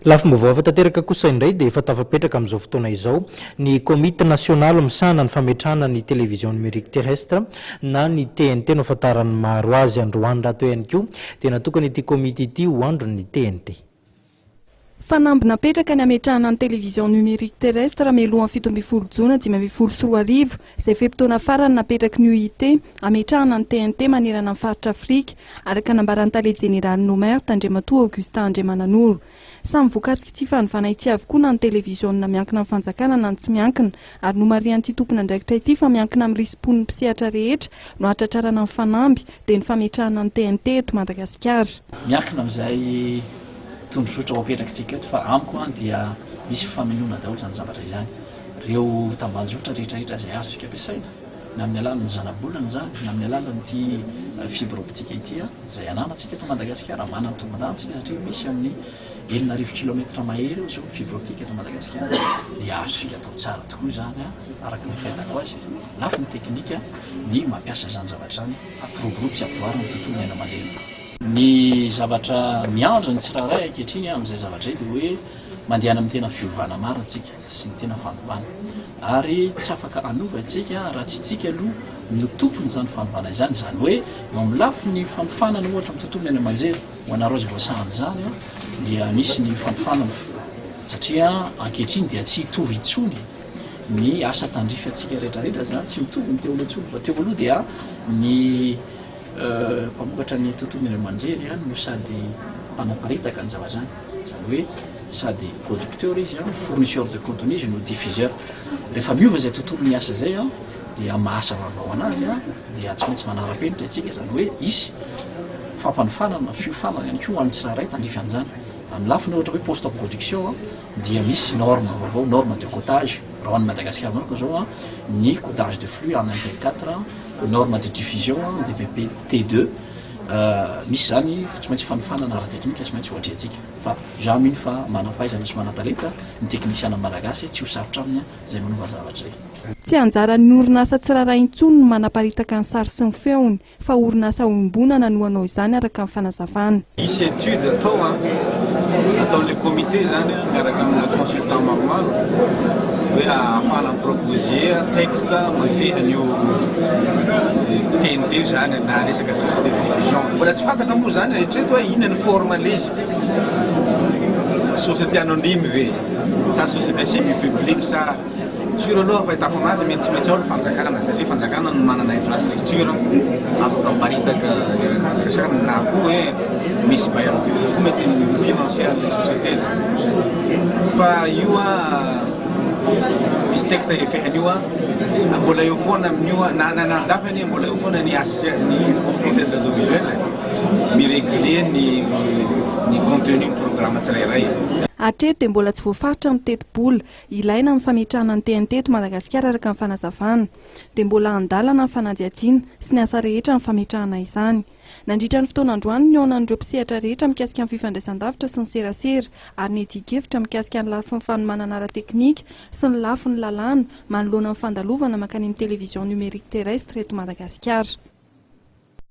Lafim-baovao afa-tanteraka kosa indray dia efa tafapetraka amin'izao fotoana izao ny komity nasionaly misahana ny fametrahana ny télévision numérique terrestre na ny TNT no ahafantaran'ny maro azy Androany raha toy ihany koa dia natokan'ity komity ity ho andro ny TNT. Fanambina petraka ny ametrahana ny télévision numérique terrestre melohan'ny 17 Jona 2023 izay fe-potoana farany napetraky ny UIT ametrahana ny TNT manerana ny faritra Afrika araka nambaran'ny talety général numérique Tandrematoa Augustin Andremananoro. Samy voakasika ity fanivana ity avokoa na ny télévision miankina amin'ny fanjakana na ny tsy miankina ary no marian'ity tompona andraikitra ity fa miankina amin'ny rispon'ny mpisehatra rehetra no hatratrarana ny fanamby dia ny fametrahana ny TNT eto Madagasikara. Miankina amin'izay tondrozotra ho apetrakantsika eto fa amiko dia misy famelona daholo zany zavatra izany. Ireo tambanjotra rehetrarehetra izay azontsika ampiasaina na amin'ny alalan'ny zanabolana zany na amin'ny alalan'ity fibre optique ity izay ananantsika eto Madagasikara manana tombonantsika satria misy amin'ny 7,000 km mahery eo zao fibre optique eto Madagasikara dia azontsika atao tsara tokoa zany araka ny fahitako azy lafiny teknika ny mampiasa zany zavatra zany ampiroborobo sy ampivoarina ny tontolo iainana aman-jery. Ny zavatra miandry ny tsirairay ankehitriny amin'izay zavatra dia hoe mandehana amin'ny tena fiovana maro antsika sy ny tena fanovana ary tsy afaka anova antsika raha tsy tsika aloha no tompony zany fanovana izany zany hoe no amin'ny lafiny fanofanana ohatra amin'ny tontolo iainana aman-jery ho anareo izay voasahana zany dia misy ny fanofanana satria ankehitriny dia tsy hitovy intsony ny asa tandrify antsika rehetrarehetra zany tsy mitovy ny teo aloha intsony fa teo aloha dia ny mpamokatra ny tontolo iainana aman-jery no sady mpanaparitaka ny zavatra zany hoe sady producteur izy fournisseur de contenu izy no diffuseur. Rehefa miova izay tontolo ny asa zay dia mahasa vaovao anazy dia tsy maintsy manara-penitra antsika zany hoe isy fampanofanana fiofanana ihany koa amin'ny tsirairay tandrify an'izany. Amin'ny lafiny ohatra hoe post production dia misy norme vaovao norme de cotage raha any Madagasikara manko zao ny codage de flux en MP4 norme de diffusion DVB T2 misy zany tsy maintsy fanofanana ara teknika tsy maintsy ohatra antsika fa za mino fa manam-pahaizana sy manan-talenta ny teknisiana malagasy tsy ho sarotra aminy izay manova zavatra zay. Tsy anjaran'ny orinasa tsirairay intsony no manaparitaka ny sary sy ny feony fa orinasa ombonana no hanao izany araka ny fanazavana. Misy étude ataon'le comité zany miaraka amina consultant maromaro hoe ahafahana proposer texte mafehan'io TNT zany na resaka société de diffusion. Mbola tsy fantatra moa zany hatreto hoe inona ny forme lezy société anonyme ve sa société semi publique sa sur aloha fahitako anazy mety tsy maintsy ao ny fanjakana satria fanjakana no manana infrastructure afaka miparitaka Madagasikara na koa hoe misy bailleur de fonds koa mety finansier le société zany fa io misy texte efehany mbola eo foana amin'io na nandafany mbola eo foana ny conseil de l'audiovisuel miréguler ny contenu programme tsirairay. Hatreto dia mbola tsy voafaritra ny teti-bola ilaina amin'ny fametrahana ny TNT eto Madagasikara araka ny fanazavana dia mbola andalana ny fanadihadiana sy ny asa rehetra ny fametrahana izany. Nandritra ny fotoana Androany ny onan'ireo mpisehatra rehetra mikasika ny fifandraisan-davitra sy ny serasera ary ny etika-hevitra mikasika ny lafiny fanomanana ara-teknika sy ny lafiny lalàna manoloana ny fandalovana mankany amin'ny télévision numérique terrestre eto Madagasikara.